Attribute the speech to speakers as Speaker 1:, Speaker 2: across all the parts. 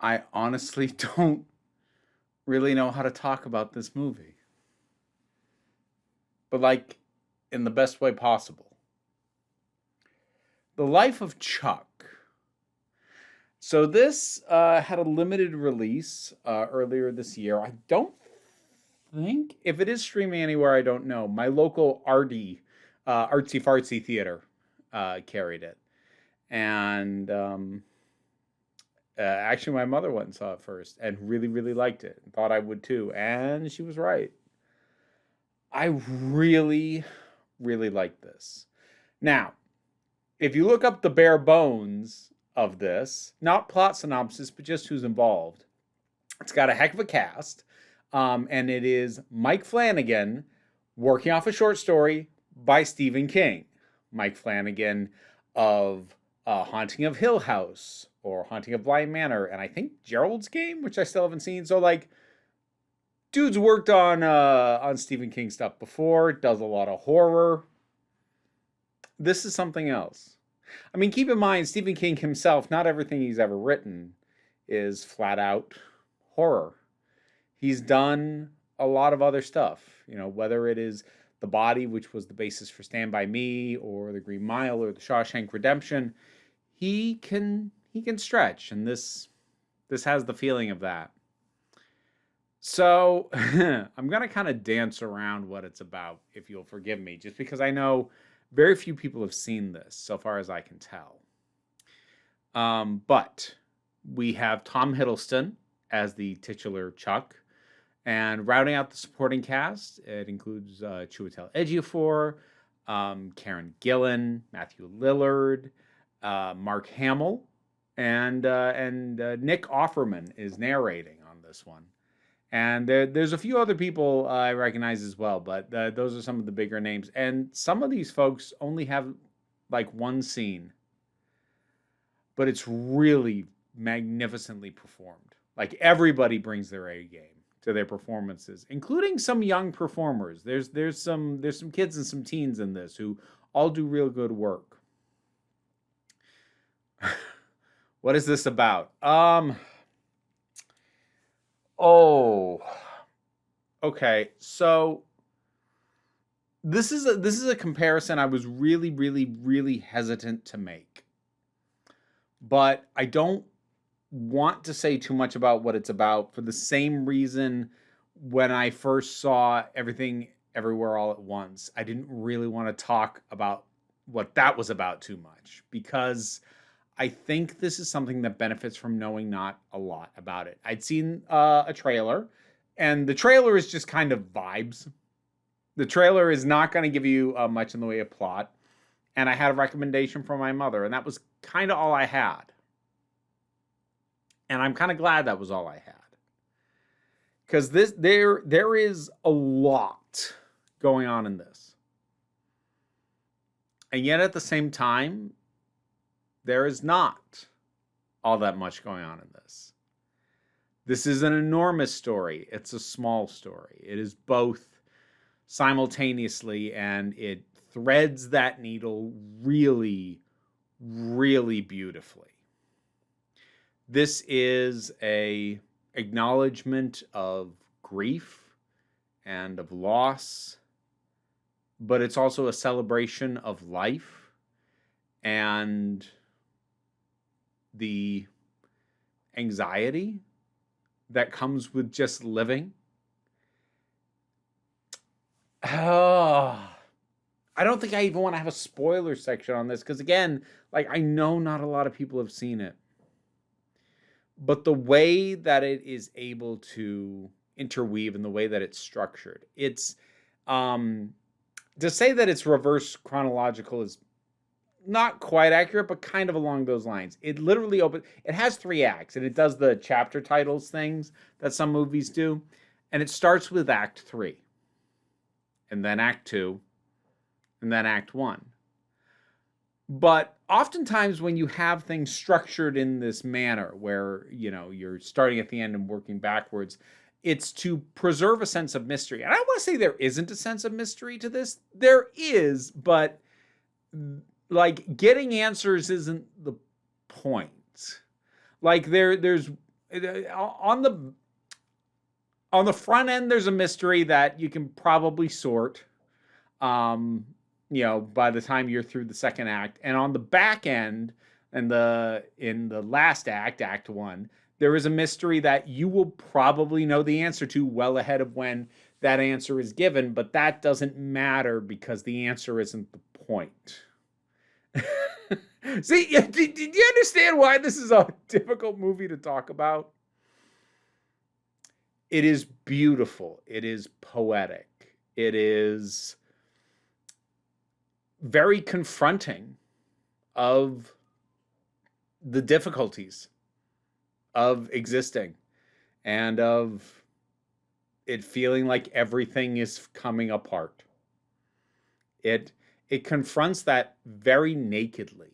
Speaker 1: I honestly don't really know how to talk about this movie, but like in the best way possible. The Life of Chuck. So this had a limited release earlier this year. I don't think if it is streaming anywhere, I don't know. My local artsy fartsy theater carried it, and actually, my mother went and saw it first and really, really liked it and thought I would too. And she was right. I really, really like this. Now, if you look up the bare bones of this, not plot synopsis, but just who's involved, it's got a heck of a cast. And it is Mike Flanagan working off a short story by Stephen King. Mike Flanagan of Haunting of Hill House or Haunting of Bly Manor, and I think Gerald's Game, which I still haven't seen. So like, dude's worked on Stephen King stuff before. Does a lot of horror. This is something else. I mean, keep in mind, Stephen King himself, not everything he's ever written is flat out horror. He's done a lot of other stuff, you know, whether it is The Body, which was the basis for Stand By Me, or The Green Mile, or The Shawshank Redemption. He can stretch, and this has the feeling of that. So I'm gonna kind of dance around what it's about, if you'll forgive me, just because I know very few people have seen this, so far as I can tell. But we have Tom Hiddleston as the titular Chuck. And rounding out the supporting cast, it includes Chiwetel Ejiofor, Karen Gillan, Matthew Lillard, Mark Hamill, and Nick Offerman is narrating on this one. And there's a few other people I recognize as well, but those are some of the bigger names. And some of these folks only have like one scene, but it's really magnificently performed. Like everybody brings their A game to their performances, including some young performers. There's some kids and some teens in this who all do real good work. What is this about? Okay. So this is a comparison I was really, really, really hesitant to make. But I don't want to say too much about what it's about for the same reason when I first saw Everything Everywhere All at Once. I didn't really want to talk about what that was about too much, because I think this is something that benefits from knowing not a lot about it. I'd seen a trailer, and the trailer is just kind of vibes. The trailer is not going to give you much in the way of plot. And I had a recommendation from my mother, and that was kind of all I had. And I'm kind of glad that was all I had. Because there is a lot going on in this. And yet at the same time, there is not all that much going on in this. This is an enormous story. It's a small story. It is both simultaneously, and it threads that needle really, really beautifully. This is a acknowledgement of grief and of loss, but it's also a celebration of life and the anxiety that comes with just living. Oh, I don't think I even want to have a spoiler section on this, because again, like, I know not a lot of people have seen it. But the way that it is able to interweave and the way that it's structured, it's to say that it's reverse chronological is not quite accurate, but kind of along those lines. It literally it has 3 acts, and it does the chapter titles things that some movies do. And it starts with Act 3, and then Act 2, and then Act 1. But oftentimes when you have things structured in this manner where, you know, you're starting at the end and working backwards, it's to preserve a sense of mystery. And I don't want to say there isn't a sense of mystery to this. There is, but like, getting answers isn't the point. Like, there's on the front end, there's a mystery that you can probably sort, by the time you're through the second act. And on the back end, and in the last act, Act 1, there is a mystery that you will probably know the answer to well ahead of when that answer is given, but that doesn't matter because the answer isn't the point. See, did you understand why this is a difficult movie to talk about? It is beautiful. It is poetic. It is very confronting of the difficulties of existing and of it feeling like everything is coming apart. It confronts that very nakedly,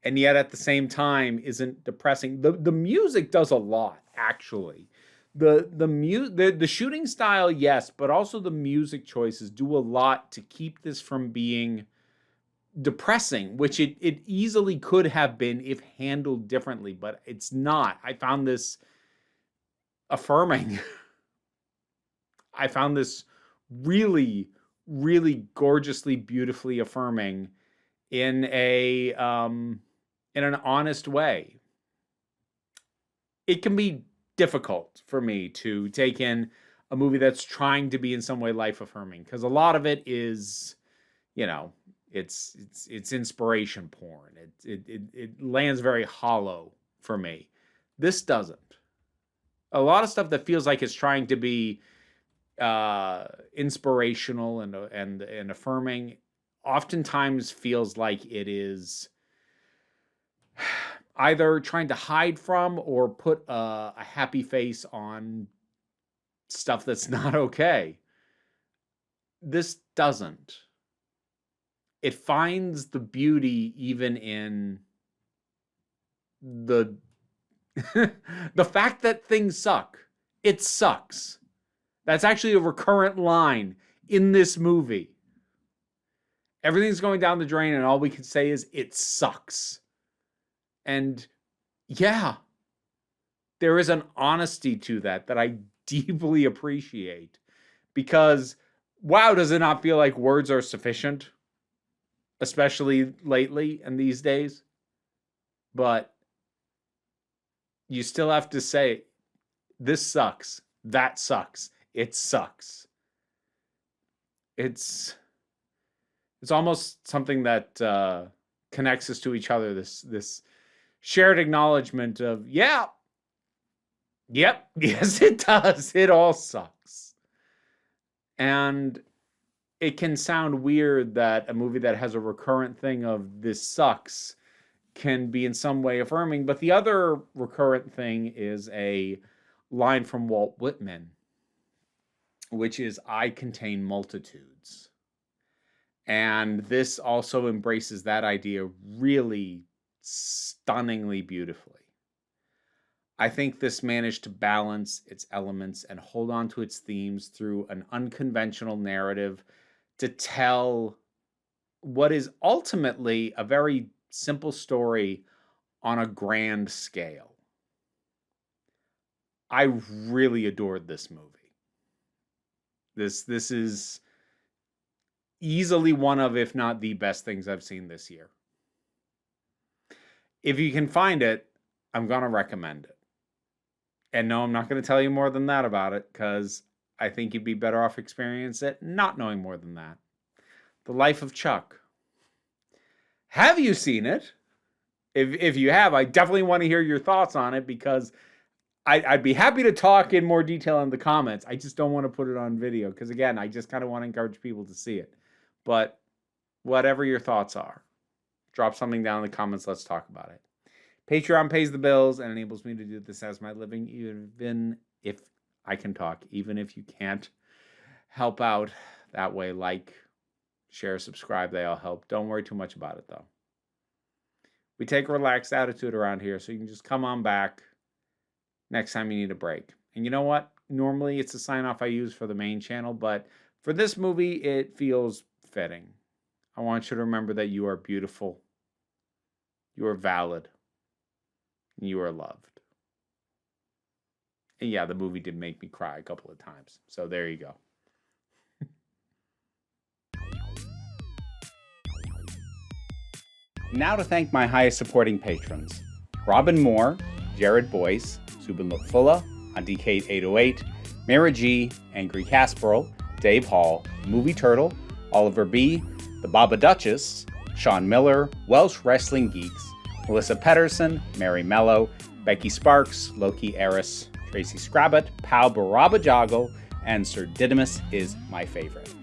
Speaker 1: and yet at the same time isn't depressing. The music does a lot, actually. The shooting style, yes, but also the music choices do a lot to keep this from being depressing, which it easily could have been if handled differently, but it's not. I found this affirming. I found this really, really gorgeously, beautifully affirming in an honest way. It can be difficult for me to take in a movie that's trying to be in some way life affirming, because a lot of it is, it's inspiration porn. It lands very hollow for me. This doesn't. A lot of stuff that feels like it's trying to be inspirational and affirming oftentimes feels like it is either trying to hide from or put a happy face on stuff that's not okay. This doesn't. It finds the beauty even in the the fact that things suck. It sucks. That's actually a recurrent line in this movie. Everything's going down the drain, and all we can say is, it sucks. And yeah, there is an honesty to that I deeply appreciate. Because, wow, does it not feel like words are sufficient? Especially lately and these days. But you still have to say, this sucks. That sucks. It sucks. It's almost something that connects us to each other. This shared acknowledgement of, yep, yes, it does. It all sucks. And it can sound weird that a movie that has a recurrent thing of this sucks can be in some way affirming, but the other recurrent thing is a line from Walt Whitman, which is, I contain multitudes. And this also embraces that idea really stunningly beautifully. I think this managed to balance its elements and hold on to its themes through an unconventional narrative to tell what is ultimately a very simple story on a grand scale. I really adored this movie. This is easily one of, if not the best things I've seen this year. If you can find it, I'm going to recommend it. And no, I'm not going to tell you more than that about it, because I think you'd be better off experiencing it not knowing more than that. The Life of Chuck. Have you seen it? If you have, I definitely want to hear your thoughts on it, because I'd be happy to talk in more detail in the comments. I just don't want to put it on video, because again, I just kind of want to encourage people to see it. But whatever your thoughts are, drop something down in the comments. Let's talk about it. Patreon pays the bills and enables me to do this as my living, even if I can talk, even if you can't help out that way. Like, share, subscribe, they all help. Don't worry too much about it, though. We take a relaxed attitude around here, so you can just come on back next time you need a break. And you know what? Normally it's a sign-off I use for the main channel, but for this movie, it feels fitting. I want you to remember that you are beautiful, you are valid, and you are loved. And yeah, the movie did make me cry a couple of times. So there you go. Now to thank my highest supporting patrons: Robin Moore, Jared Boyce, Subin Lutfulla, Andicate 808, Mara G, Angry Casperl, Dave Hall, Movie Turtle, Oliver B, The Baba Duchess, Sean Miller, Welsh Wrestling Geeks, Melissa Pedersen, Mary Mello, Becky Sparks, Loki Eris, Tracy Scrabbit, Pau Barabajago, and Sir Didymus is my favorite.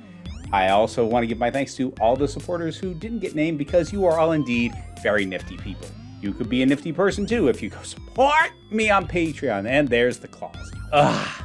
Speaker 1: I also want to give my thanks to all the supporters who didn't get named, because you are all indeed very nifty people. You could be a nifty person too if you go support me on Patreon. And there's the clause. Ugh.